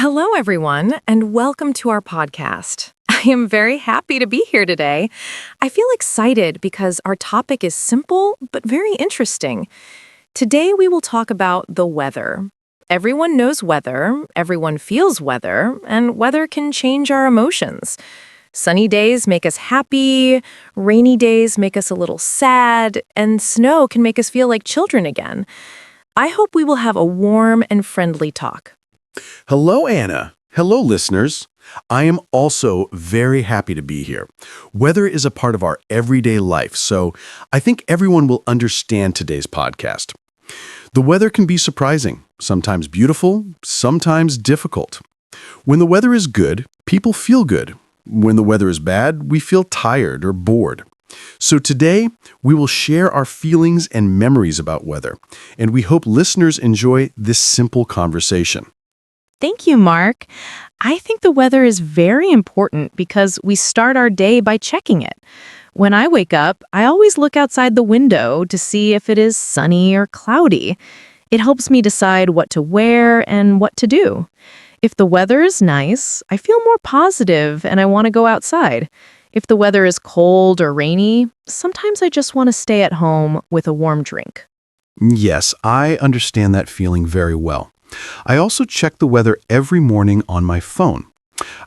Hello, everyone, and welcome to our podcast. I am very happy to be here today. I feel excited because our topic is simple but very interesting. Today, we will talk about the weather. Everyone knows weather, everyone feels weather, and weather can change our emotions. Sunny days make us happy, rainy days make us a little sad, and snow can make us feel like children again. I hope we will have a warm and friendly talk. Hello, Anna. Hello, listeners. I am also very happy to be here. Weather is a part of our everyday life, so I think everyone will understand today's podcast. The weather can be surprising, sometimes beautiful, sometimes difficult. When the weather is good, people feel good. When the weather is bad, we feel tired or bored. So today, we will share our feelings and memories about weather, and we hope listeners enjoy this simple conversation. Thank you, Mark. I think the weather is very important because we start our day by checking it. When I wake up, I always look outside the window to see if it is sunny or cloudy. It helps me decide what to wear and what to do. If the weather is nice, I feel more positive and I want to go outside. If the weather is cold or rainy, sometimes I just want to stay at home with a warm drink. Yes, I understand that feeling very well. I also check the weather every morning on my phone.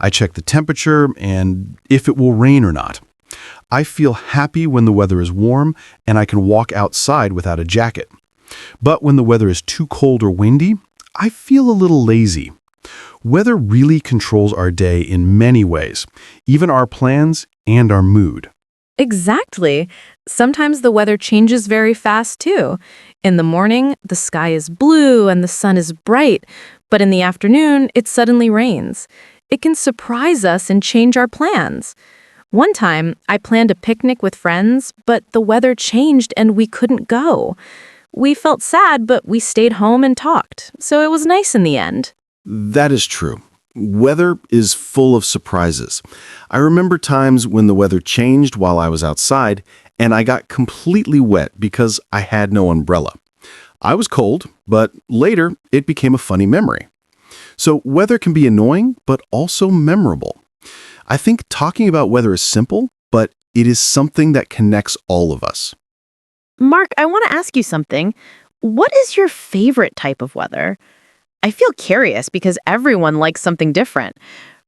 I check the temperature and if it will rain or not. I feel happy when the weather is warm and I can walk outside without a jacket. But when the weather is too cold or windy, I feel a little lazy. Weather really controls our day in many ways, even our plans and our mood. Exactly. Sometimes the weather changes very fast, too. In the morning, the sky is blue and the sun is bright, but in the afternoon, it suddenly rains. It can surprise us and change our plans. One time, I planned a picnic with friends, but the weather changed and we couldn't go. We felt sad, but we stayed home and talked, so it was nice in the end. That is true. Weather is full of surprises. I remember times when the weather changed while I was outside, and I got completely wet because I had no umbrella. I was cold, but later it became a funny memory. So weather can be annoying, but also memorable. I think talking about weather is simple, but it is something that connects all of us. Mark, I want to ask you something. What is your favorite type of weather? I feel curious because everyone likes something different.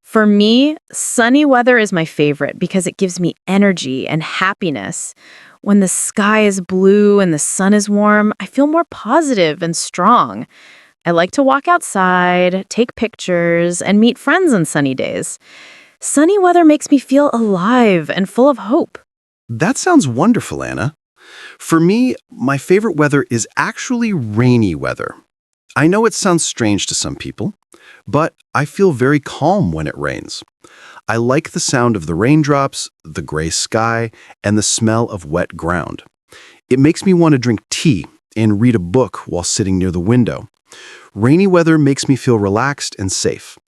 For me, sunny weather is my favorite because it gives me energy and happiness. When the sky is blue and the sun is warm, I feel more positive and strong. I like to walk outside, take pictures, and meet friends on sunny days. Sunny weather makes me feel alive and full of hope. That sounds wonderful, Anna. For me, my favorite weather is actually rainy weather. I know it sounds strange to some people, but I feel very calm when it rains. I like the sound of the raindrops, the gray sky, and the smell of wet ground. It makes me want to drink tea and read a book while sitting near the window. Rainy weather makes me feel relaxed and safe,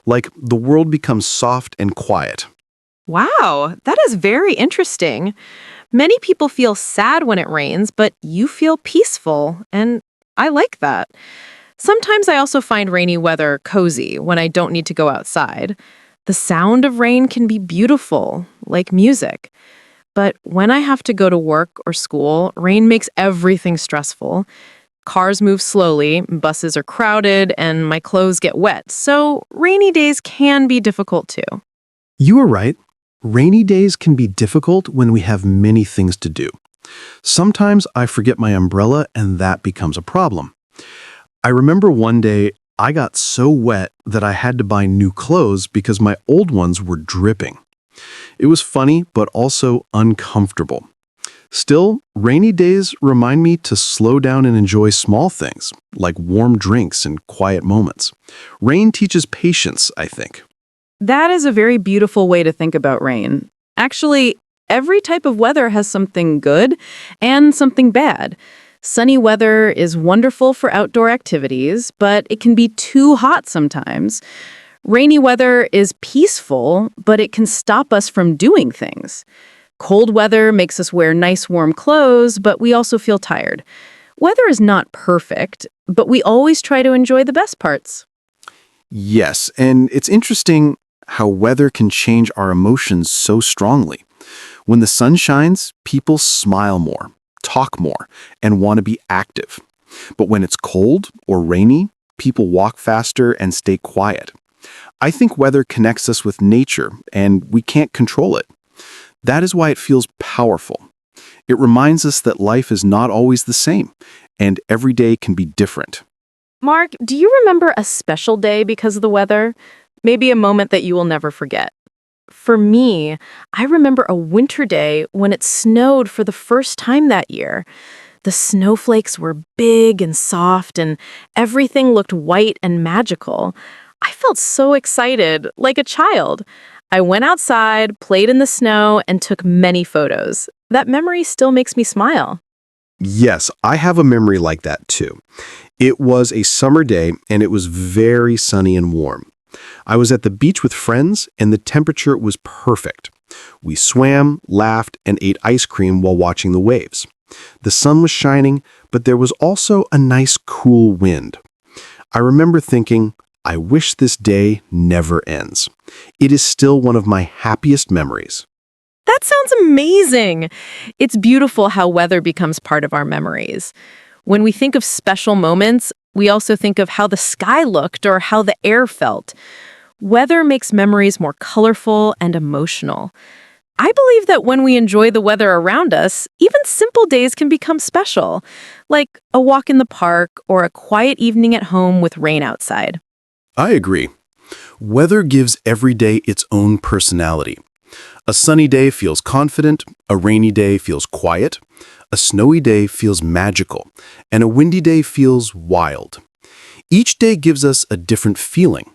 like the world becomes soft and quiet. Wow, that is very interesting. Many people feel sad when it rains, but you feel peaceful, and I like that. Sometimes I also find rainy weather cozy when I don't need to go outside. The sound of rain can be beautiful, like music. But when I have to go to work or school, rain makes everything stressful. Cars move slowly, buses are crowded, and my clothes get wet, so rainy days can be difficult too. You are right. Rainy days can be difficult when we have many things to do. Sometimes I forget my umbrella and that becomes a problem. I remember one day I got so wet that I had to buy new clothes because my old ones were dripping. It was funny, but also uncomfortable. Still, rainy days remind me to slow down and enjoy small things, like warm drinks and quiet moments. Rain teaches patience, I think. That is a very beautiful way to think about rain. Actually, every type of weather has something good and something bad. Sunny weather is wonderful for outdoor activities, but it can be too hot sometimes. Rainy weather is peaceful, but it can stop us from doing things. Cold weather makes us wear nice warm clothes, but we also feel tired. Weather is not perfect, but we always try to enjoy the best parts. Yes, and it's interesting how weather can change our emotions so strongly. When the sun shines, people smile more, talk more, and want to be active. But when it's cold or rainy, people walk faster and stay quiet. I think weather connects us with nature, and we can't control it. That is why it feels powerful. It reminds us that life is not always the same, and every day can be different. Mark, do you remember a special day because of the weather? Maybe a moment that you will never forget. For me, I remember a winter day when it snowed for the first time that year. The snowflakes were big and soft, and everything looked white and magical. I felt so excited, like a child. I went outside, played in the snow, and took many photos. That memory still makes me smile. Yes, I have a memory like that too. It was a summer day and it was very sunny and warm. I was at the beach with friends and the temperature was perfect. We swam, laughed, and ate ice cream while watching the waves. The sun was shining, but there was also a nice cool wind. I remember thinking, I wish this day never ends. It is still one of my happiest memories. That sounds amazing. It's beautiful how weather becomes part of our memories. When we think of special moments, we also think of how the sky looked or how the air felt. Weather makes memories more colorful and emotional. I believe that when we enjoy the weather around us, even simple days can become special, like a walk in the park or a quiet evening at home with rain outside. I agree. Weather gives every day its own personality. A sunny day feels confident, a rainy day feels quiet, a snowy day feels magical, and a windy day feels wild. Each day gives us a different feeling.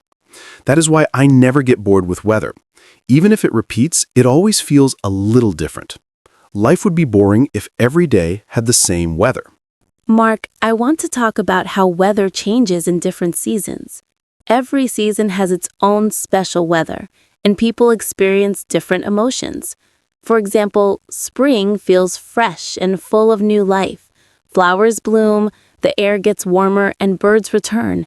That is why I never get bored with weather. Even if it repeats, it always feels a little different. Life would be boring if every day had the same weather. Mark, I want to talk about how weather changes in different seasons. Every season has its own special weather, and people experience different emotions. For example, spring feels fresh and full of new life. Flowers bloom, the air gets warmer, and birds return.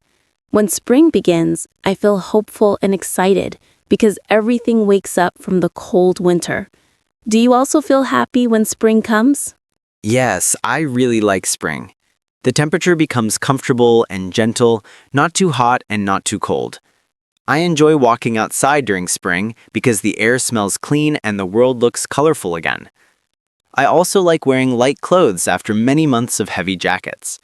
When spring begins, I feel hopeful and excited because everything wakes up from the cold winter. Do you also feel happy when spring comes? Yes, I really like spring. The temperature becomes comfortable and gentle, not too hot and not too cold. I enjoy walking outside during spring because the air smells clean and the world looks colorful again. I also like wearing light clothes after many months of heavy jackets.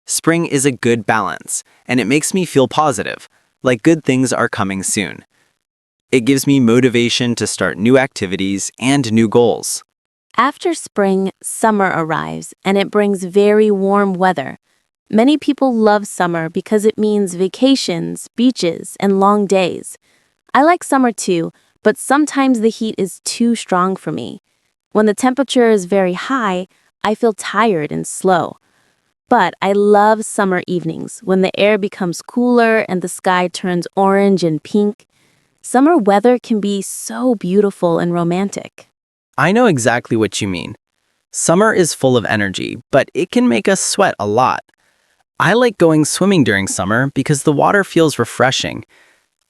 Spring is a good balance, and it makes me feel positive, like good things are coming soon. It gives me motivation to start new activities and new goals. After spring, summer arrives, and it brings very warm weather. Many people love summer because it means vacations, beaches, and long days. I like summer too, but sometimes the heat is too strong for me. When the temperature is very high, I feel tired and slow. But I love summer evenings when the air becomes cooler and the sky turns orange and pink. Summer weather can be so beautiful and romantic. I know exactly what you mean. Summer is full of energy, but it can make us sweat a lot. I like going swimming during summer because the water feels refreshing.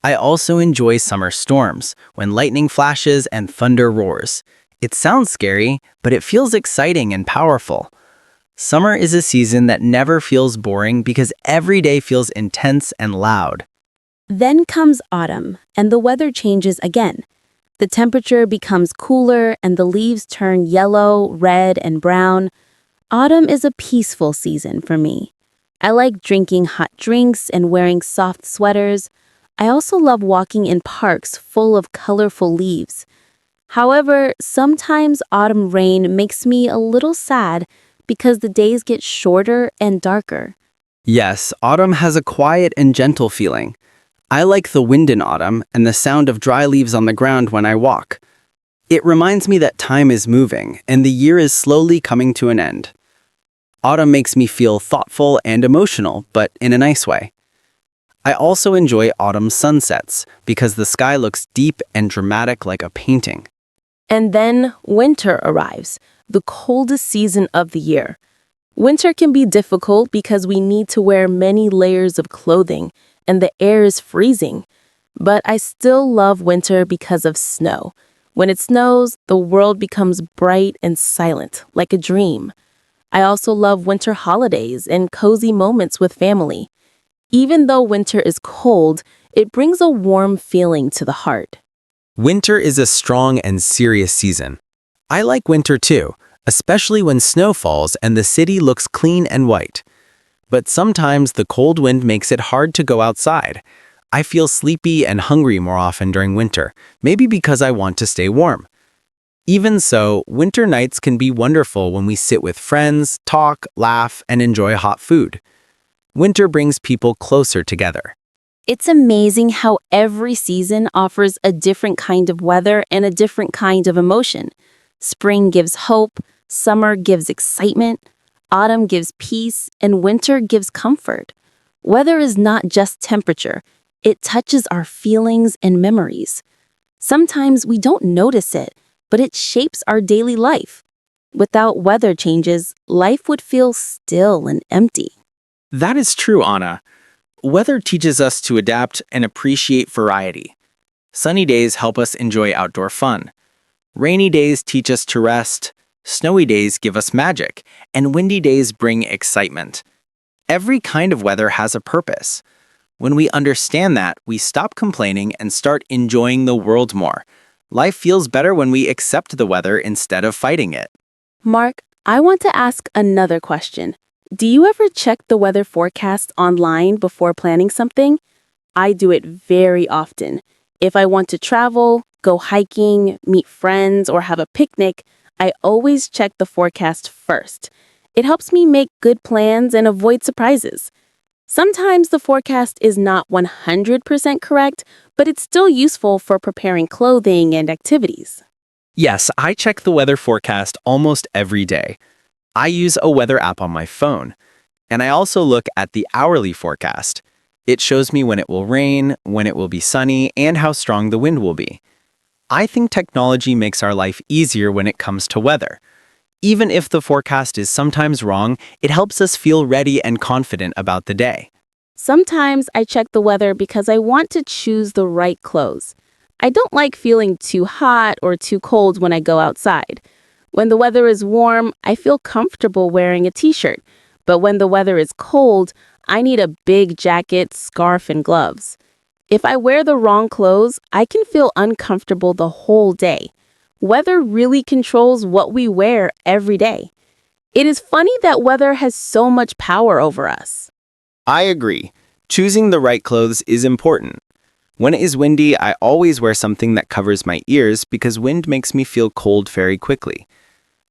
I also enjoy summer storms, when lightning flashes and thunder roars. It sounds scary, but it feels exciting and powerful. Summer is a season that never feels boring because every day feels intense and loud. Then comes autumn, and the weather changes again. The temperature becomes cooler and the leaves turn yellow, red, and brown. Autumn is a peaceful season for me. I like drinking hot drinks and wearing soft sweaters. I also love walking in parks full of colorful leaves. However, sometimes autumn rain makes me a little sad because the days get shorter and darker. Yes, autumn has a quiet and gentle feeling. I like the wind in autumn and the sound of dry leaves on the ground when I walk. It reminds me that time is moving and the year is slowly coming to an end. Autumn makes me feel thoughtful and emotional, but in a nice way. I also enjoy autumn sunsets because the sky looks deep and dramatic like a painting. And then winter arrives, the coldest season of the year. Winter can be difficult because we need to wear many layers of clothing, and the air is freezing. But I still love winter because of snow. When it snows, the world becomes bright and silent, like a dream. I also love winter holidays and cozy moments with family. Even though winter is cold, it brings a warm feeling to the heart. Winter is a strong and serious season. I like winter too, especially when snow falls and the city looks clean and white. But sometimes the cold wind makes it hard to go outside. I feel sleepy and hungry more often during winter, maybe because I want to stay warm. Even so, winter nights can be wonderful when we sit with friends, talk, laugh, and enjoy hot food. Winter brings people closer together. It's amazing how every season offers a different kind of weather and a different kind of emotion. Spring gives hope, summer gives excitement, autumn gives peace, and winter gives comfort. Weather is not just temperature. It touches our feelings and memories. Sometimes we don't notice it, but it shapes our daily life. Without weather changes, life would feel still and empty. That is true, Anna. Weather teaches us to adapt and appreciate variety. Sunny days help us enjoy outdoor fun. Rainy days teach us to rest. Snowy days give us magic, and windy days bring excitement. Every kind of weather has a purpose. When we understand that, we stop complaining and start enjoying the world more. Life feels better when we accept the weather instead of fighting it. Mark, I want to ask another question. Do you ever check the weather forecast online before planning something? I do it very often. If I want to travel, go hiking, meet friends, or have a picnic, I always check the forecast first. It helps me make good plans and avoid surprises. Sometimes the forecast is not 100% correct, but it's still useful for preparing clothing and activities. Yes, I check the weather forecast almost every day. I use a weather app on my phone, and I also look at the hourly forecast. It shows me when it will rain, when it will be sunny, and how strong the wind will be. I think technology makes our life easier when it comes to weather. Even if the forecast is sometimes wrong, it helps us feel ready and confident about the day. Sometimes I check the weather because I want to choose the right clothes. I don't like feeling too hot or too cold when I go outside. When the weather is warm, I feel comfortable wearing a t-shirt. But when the weather is cold, I need a big jacket, scarf, and gloves. If I wear the wrong clothes, I can feel uncomfortable the whole day. Weather really controls what we wear every day. It is funny that weather has so much power over us. I agree. Choosing the right clothes is important. When it is windy, I always wear something that covers my ears because wind makes me feel cold very quickly.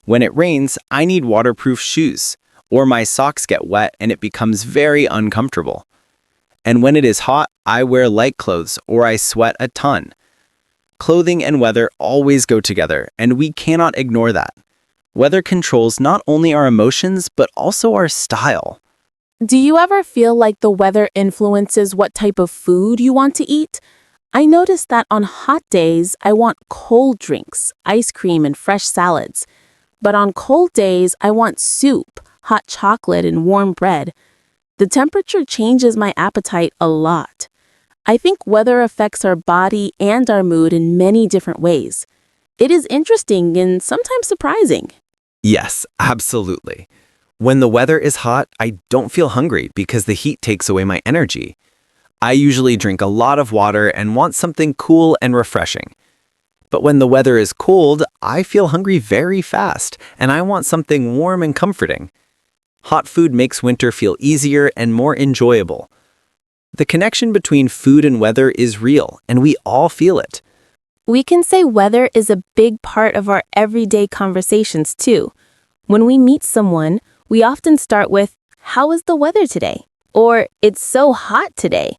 When it rains, I need waterproof shoes, or my socks get wet and it becomes very uncomfortable. And when it is hot, I wear light clothes or I sweat a ton. Clothing and weather always go together, and we cannot ignore that. Weather controls not only our emotions, but also our style. Do you ever feel like the weather influences what type of food you want to eat? I notice that on hot days, I want cold drinks, ice cream, and fresh salads. But on cold days, I want soup, hot chocolate, and warm bread. The temperature changes my appetite a lot. I think weather affects our body and our mood in many different ways. It is interesting and sometimes surprising. Yes, absolutely. When the weather is hot, I don't feel hungry because the heat takes away my energy. I usually drink a lot of water and want something cool and refreshing. But when the weather is cold, I feel hungry very fast, and I want something warm and comforting. Hot food makes winter feel easier and more enjoyable. The connection between food and weather is real, and we all feel it. We can say weather is a big part of our everyday conversations too. When we meet someone, we often start with, "How is the weather today?" Or, "It's so hot today."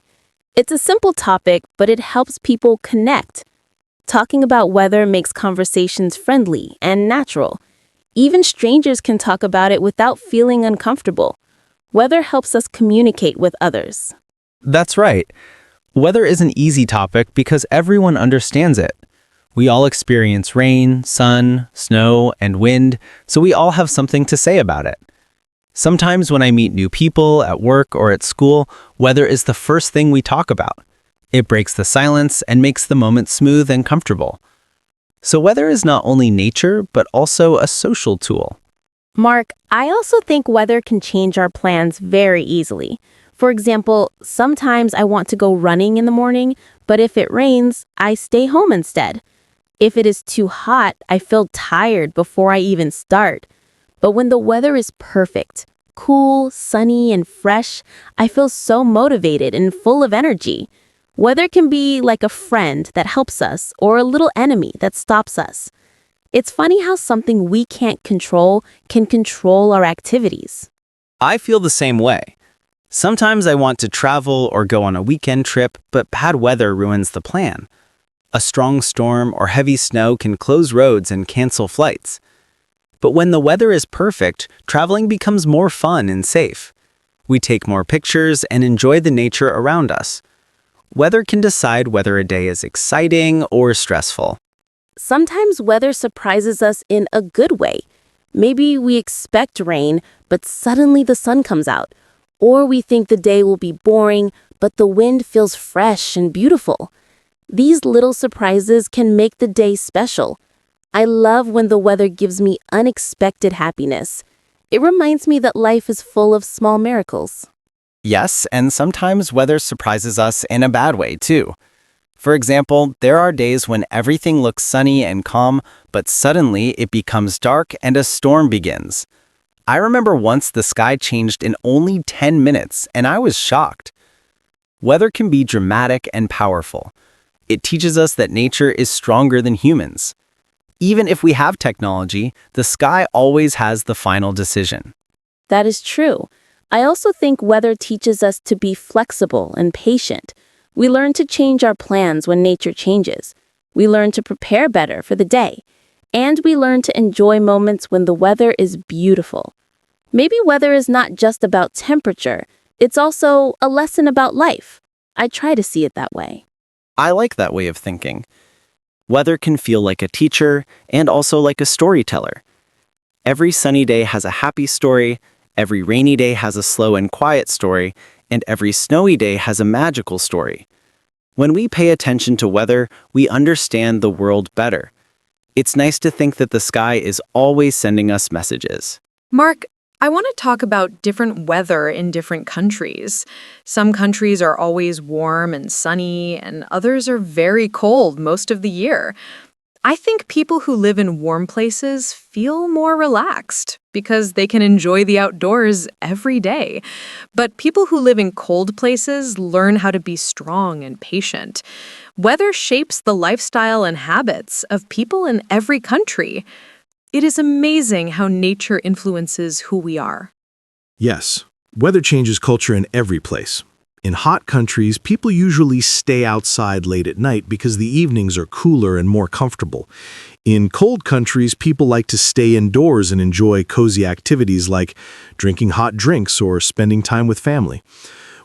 It's a simple topic, but it helps people connect. Talking about weather makes conversations friendly and natural. Even strangers can talk about it without feeling uncomfortable. Weather helps us communicate with others. That's right. Weather is an easy topic because everyone understands it. We all experience rain, sun, snow, and wind, so we all have something to say about it. Sometimes when I meet new people at work or at school, weather is the first thing we talk about. It breaks the silence and makes the moment smooth and comfortable. So weather is not only nature, but also a social tool. Mark, I also think weather can change our plans very easily. For example, sometimes I want to go running in the morning, but if it rains, I stay home instead. If it is too hot, I feel tired before I even start. But when the weather is perfect, cool, sunny, and fresh, I feel so motivated and full of energy. Weather can be like a friend that helps us or a little enemy that stops us. It's funny how something we can't control can control our activities. I feel the same way. Sometimes I want to travel or go on a weekend trip, but bad weather ruins the plan. A strong storm or heavy snow can close roads and cancel flights. But when the weather is perfect, traveling becomes more fun and safe. We take more pictures and enjoy the nature around us. Weather can decide whether a day is exciting or stressful. Sometimes weather surprises us in a good way. Maybe we expect rain, but suddenly the sun comes out. Or we think the day will be boring, but the wind feels fresh and beautiful. These little surprises can make the day special. I love when the weather gives me unexpected happiness. It reminds me that life is full of small miracles. Yes, and sometimes weather surprises us in a bad way, too. For example, there are days when everything looks sunny and calm, but suddenly it becomes dark and a storm begins. I remember once the sky changed in only 10 minutes, and I was shocked. Weather can be dramatic and powerful. It teaches us that nature is stronger than humans. Even if we have technology, the sky always has the final decision. That is true. I also think weather teaches us to be flexible and patient. We learn to change our plans when nature changes. We learn to prepare better for the day. And we learn to enjoy moments when the weather is beautiful. Maybe weather is not just about temperature. It's also a lesson about life. I try to see it that way. I like that way of thinking. Weather can feel like a teacher and also like a storyteller. Every sunny day has a happy story, every rainy day has a slow and quiet story, and every snowy day has a magical story. When we pay attention to weather, we understand the world better. It's nice to think that the sky is always sending us messages. Mark, I want to talk about different weather in different countries. Some countries are always warm and sunny, and others are very cold most of the year. I think people who live in warm places feel more relaxed because they can enjoy the outdoors every day. But people who live in cold places learn how to be strong and patient. Weather shapes the lifestyle and habits of people in every country. It is amazing how nature influences who we are. Yes, weather changes culture in every place. In hot countries, people usually stay outside late at night because the evenings are cooler and more comfortable. In cold countries, people like to stay indoors and enjoy cozy activities like drinking hot drinks or spending time with family.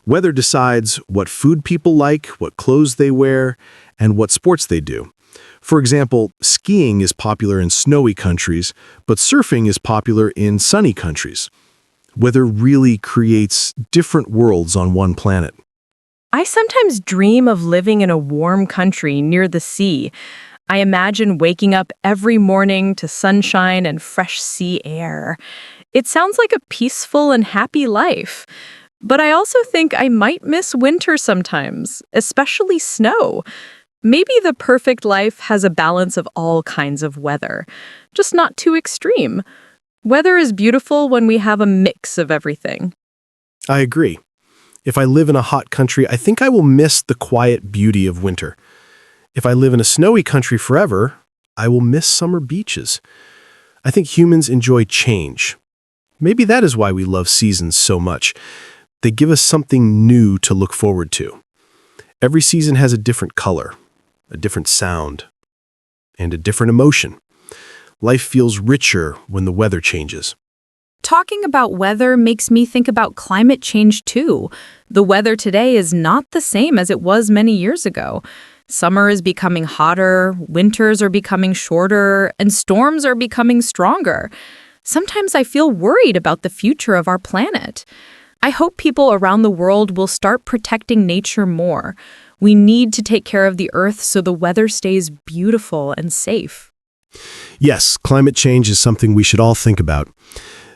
Weather decides what food people like, what clothes they wear, and what sports they do. For example, skiing is popular in snowy countries, but surfing is popular in sunny countries. Weather really creates different worlds on one planet. I sometimes dream of living in a warm country near the sea. I imagine waking up every morning to sunshine and fresh sea air. It sounds like a peaceful and happy life. But I also think I might miss winter sometimes, especially snow. Maybe the perfect life has a balance of all kinds of weather, just not too extreme. Weather is beautiful when we have a mix of everything. I agree. If I live in a hot country, I think I will miss the quiet beauty of winter. If I live in a snowy country forever, I will miss summer beaches. I think humans enjoy change. Maybe that is why we love seasons so much. They give us something new to look forward to. Every season has a different color, a different sound, and a different emotion. Life feels richer when the weather changes. Talking about weather makes me think about climate change too. The weather today is not the same as it was many years ago. Summer is becoming hotter, winters are becoming shorter, and storms are becoming stronger. Sometimes I feel worried about the future of our planet. I hope people around the world will start protecting nature more. We need to take care of the Earth so the weather stays beautiful and safe. Yes, climate change is something we should all think about.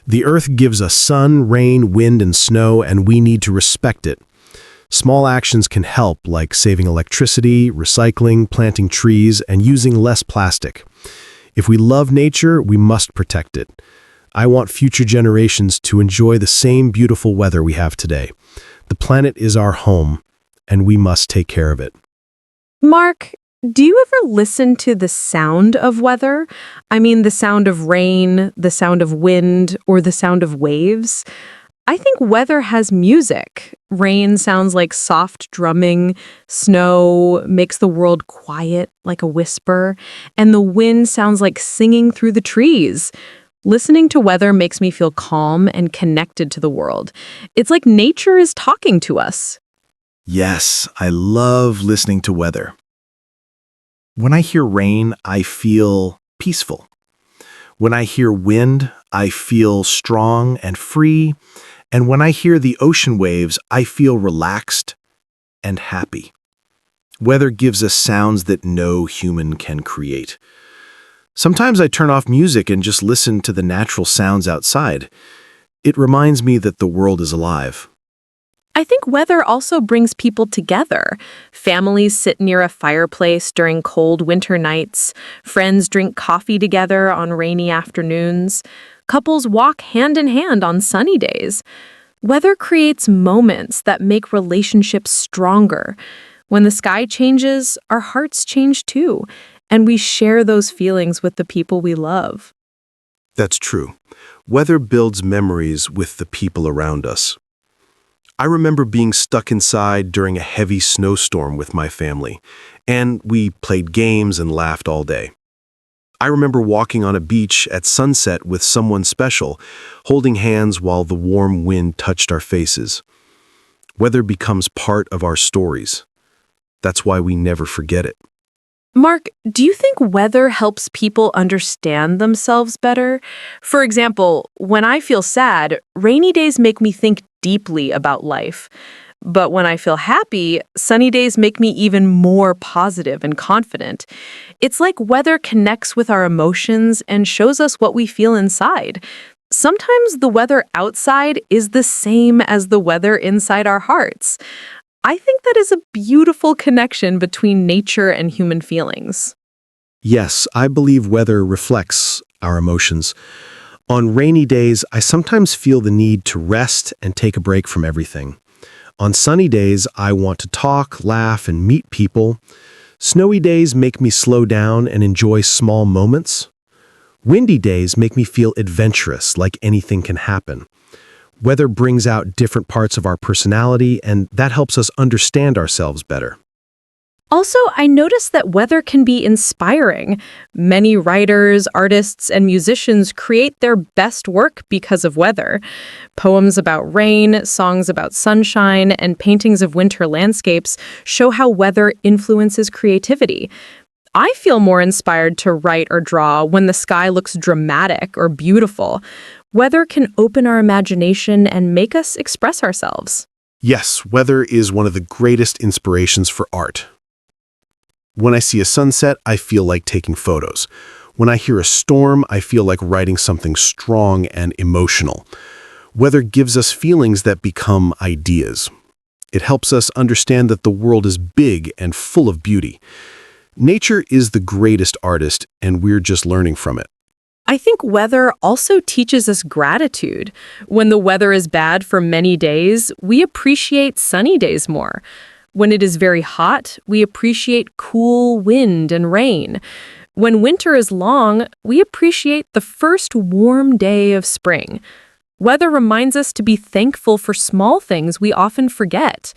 The Earth gives us sun, rain, wind, and snow, and we need to respect it. Small actions can help, like saving electricity, recycling, planting trees, and using less plastic. If we love nature, we must protect it. I want future generations to enjoy the same beautiful weather we have today. The planet is our home, and we must take care of it. Mark, do you ever listen to the sound of weather? I mean, the sound of rain, the sound of wind, or the sound of waves? I think weather has music. Rain sounds like soft drumming, snow makes the world quiet like a whisper, and the wind sounds like singing through the trees. Listening to weather makes me feel calm and connected to the world. It's like nature is talking to us. Yes, I love listening to weather. When I hear rain, I feel peaceful. When I hear wind, I feel strong and free. And when I hear the ocean waves, I feel relaxed and happy. Weather gives us sounds that no human can create. Sometimes I turn off music and just listen to the natural sounds outside. It reminds me that the world is alive. I think weather also brings people together. Families sit near a fireplace during cold winter nights. Friends drink coffee together on rainy afternoons. Couples walk hand in hand on sunny days. Weather creates moments that make relationships stronger. When the sky changes, our hearts change too, and we share those feelings with the people we love. That's true. Weather builds memories with the people around us. I remember being stuck inside during a heavy snowstorm with my family, and we played games and laughed all day. I remember walking on a beach at sunset with someone special, holding hands while the warm wind touched our faces. Weather becomes part of our stories. That's why we never forget it. Mark, do you think weather helps people understand themselves better? For example, when I feel sad, rainy days make me think deeply about life. But when I feel happy, sunny days make me even more positive and confident. It's like weather connects with our emotions and shows us what we feel inside. Sometimes the weather outside is the same as the weather inside our hearts. I think that is a beautiful connection between nature and human feelings. Yes, I believe weather reflects our emotions. On rainy days, I sometimes feel the need to rest and take a break from everything. On sunny days, I want to talk, laugh, and meet people. Snowy days make me slow down and enjoy small moments. Windy days make me feel adventurous, like anything can happen. Weather brings out different parts of our personality, and that helps us understand ourselves better. Also, I noticed that weather can be inspiring. Many writers, artists, and musicians create their best work because of weather. Poems about rain, songs about sunshine, and paintings of winter landscapes show how weather influences creativity. I feel more inspired to write or draw when the sky looks dramatic or beautiful. Weather can open our imagination and make us express ourselves. Yes, weather is one of the greatest inspirations for art. When I see a sunset, I feel like taking photos. When I hear a storm, I feel like writing something strong and emotional. Weather gives us feelings that become ideas. It helps us understand that the world is big and full of beauty. Nature is the greatest artist, and we're just learning from it. I think weather also teaches us gratitude. When the weather is bad for many days, we appreciate sunny days more. When it is very hot, we appreciate cool wind and rain. When winter is long, we appreciate the first warm day of spring. Weather reminds us to be thankful for small things we often forget.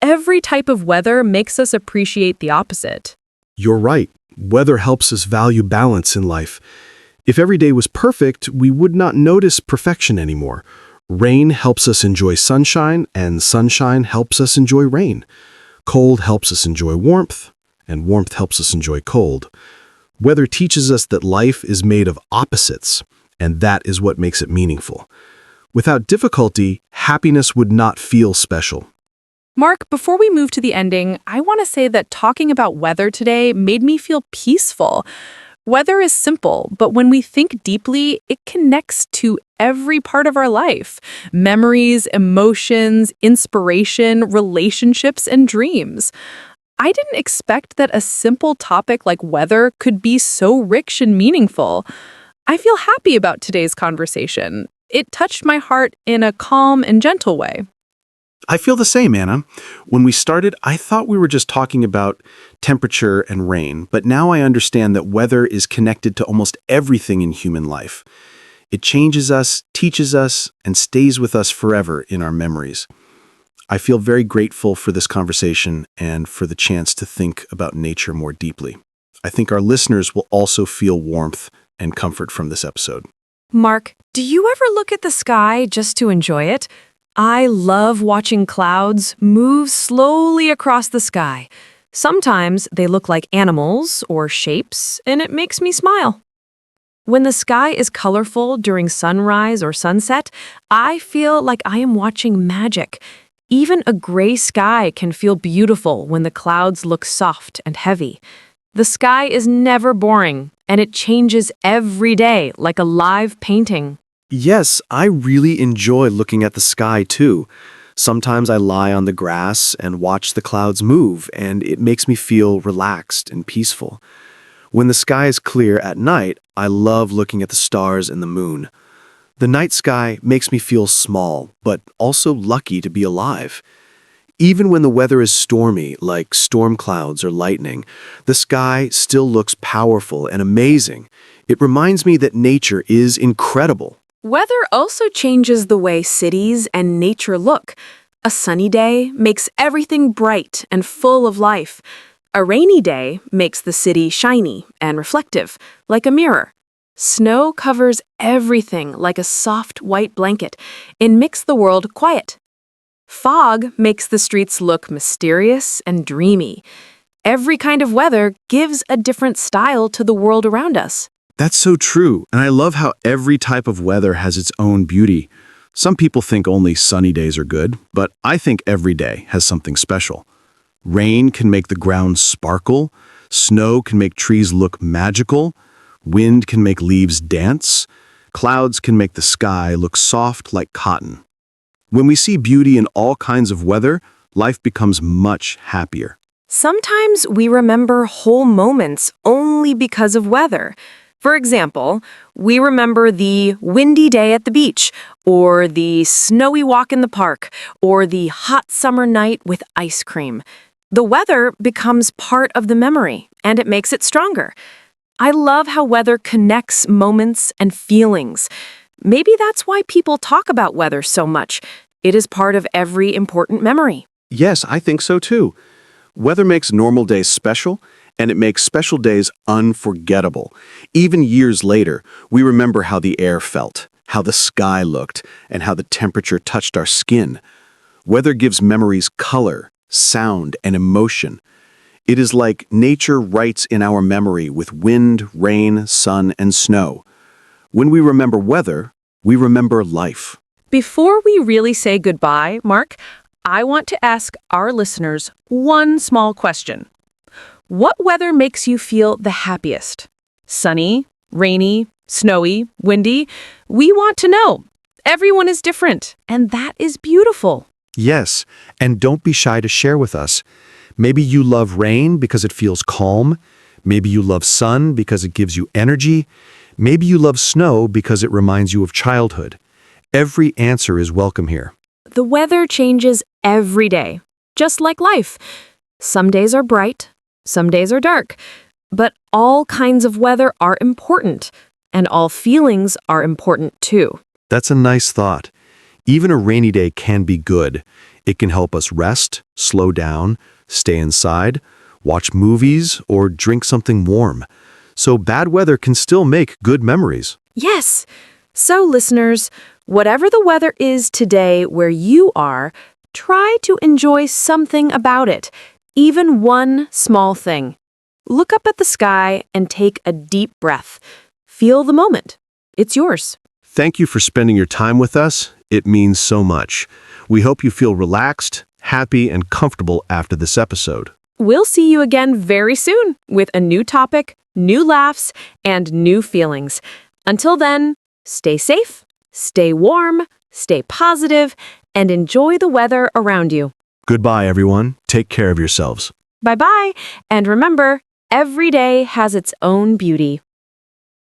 Every type of weather makes us appreciate the opposite. You're right. Weather helps us value balance in life. If every day was perfect, we would not notice perfection anymore. Rain helps us enjoy sunshine, and sunshine helps us enjoy rain. Cold helps us enjoy warmth, and warmth helps us enjoy cold. Weather teaches us that life is made of opposites, and that is what makes it meaningful. Without difficulty, happiness would not feel special. Mark, before we move to the ending, I want to say that talking about weather today made me feel peaceful. Weather is simple, but when we think deeply, it connects to every part of our life. Memories, emotions, inspiration, relationships, and dreams. I didn't expect that a simple topic like weather could be so rich and meaningful. I feel happy about today's conversation. It touched my heart in a calm and gentle way. I feel the same, Anna. When we started, I thought we were just talking about temperature and rain, but now I understand that weather is connected to almost everything in human life. It changes us, teaches us, and stays with us forever in our memories. I feel very grateful for this conversation and for the chance to think about nature more deeply. I think our listeners will also feel warmth and comfort from this episode. Mark, do you ever look at the sky just to enjoy it? I love watching clouds move slowly across the sky. Sometimes they look like animals or shapes, and it makes me smile. When the sky is colorful during sunrise or sunset, I feel like I am watching magic. Even a gray sky can feel beautiful when the clouds look soft and heavy. The sky is never boring, and it changes every day like a live painting. Yes, I really enjoy looking at the sky too. Sometimes I lie on the grass and watch the clouds move, and it makes me feel relaxed and peaceful. When the sky is clear at night, I love looking at the stars and the moon. The night sky makes me feel small, but also lucky to be alive. Even when the weather is stormy, like storm clouds or lightning, the sky still looks powerful and amazing. It reminds me that nature is incredible. Weather also changes the way cities and nature look. A sunny day makes everything bright and full of life. A rainy day makes the city shiny and reflective, like a mirror. Snow covers everything like a soft white blanket and makes the world quiet. Fog makes the streets look mysterious and dreamy. Every kind of weather gives a different style to the world around us. That's so true, and I love how every type of weather has its own beauty. Some people think only sunny days are good, but I think every day has something special. Rain can make the ground sparkle, snow can make trees look magical, wind can make leaves dance, clouds can make the sky look soft like cotton. When we see beauty in all kinds of weather, life becomes much happier. Sometimes we remember whole moments only because of weather. For example, we remember the windy day at the beach, or the snowy walk in the park, or the hot summer night with ice cream. The weather becomes part of the memory, and it makes it stronger. I love how weather connects moments and feelings. Maybe that's why people talk about weather so much. It is part of every important memory. Yes, I think so too. Weather makes normal days special, and it makes special days unforgettable. Even years later, we remember how the air felt, how the sky looked, and how the temperature touched our skin. Weather gives memories color, sound, and emotion. It is like nature writes in our memory with wind, rain, sun, and snow. When we remember weather, we remember life. Before we really say goodbye, Mark, I want to ask our listeners one small question. What weather makes you feel the happiest? Sunny, rainy, snowy, windy? We want to know. Everyone is different, and that is beautiful. Yes, and don't be shy to share with us. Maybe you love rain because it feels calm. Maybe you love sun because it gives you energy. Maybe you love snow because it reminds you of childhood. Every answer is welcome here. The weather changes every day, just like life. Some days are bright, some days are dark, but all kinds of weather are important, and all feelings are important too. That's a nice thought. Even a rainy day can be good. It can help us rest, slow down, stay inside, watch movies, or drink something warm. So bad weather can still make good memories. Yes. So, listeners, whatever the weather is today where you are, try to enjoy something about it, even one small thing. Look up at the sky and take a deep breath. Feel the moment. it's yours. Thank you for spending your time with us. It means so much. We hope you feel relaxed, happy, and comfortable after this episode. We'll see you again very soon with a new topic, new laughs, and new feelings. Until then, stay safe, stay warm, stay positive, and enjoy the weather around you. Goodbye, everyone. Take care of yourselves. Bye-bye, and remember, every day has its own beauty.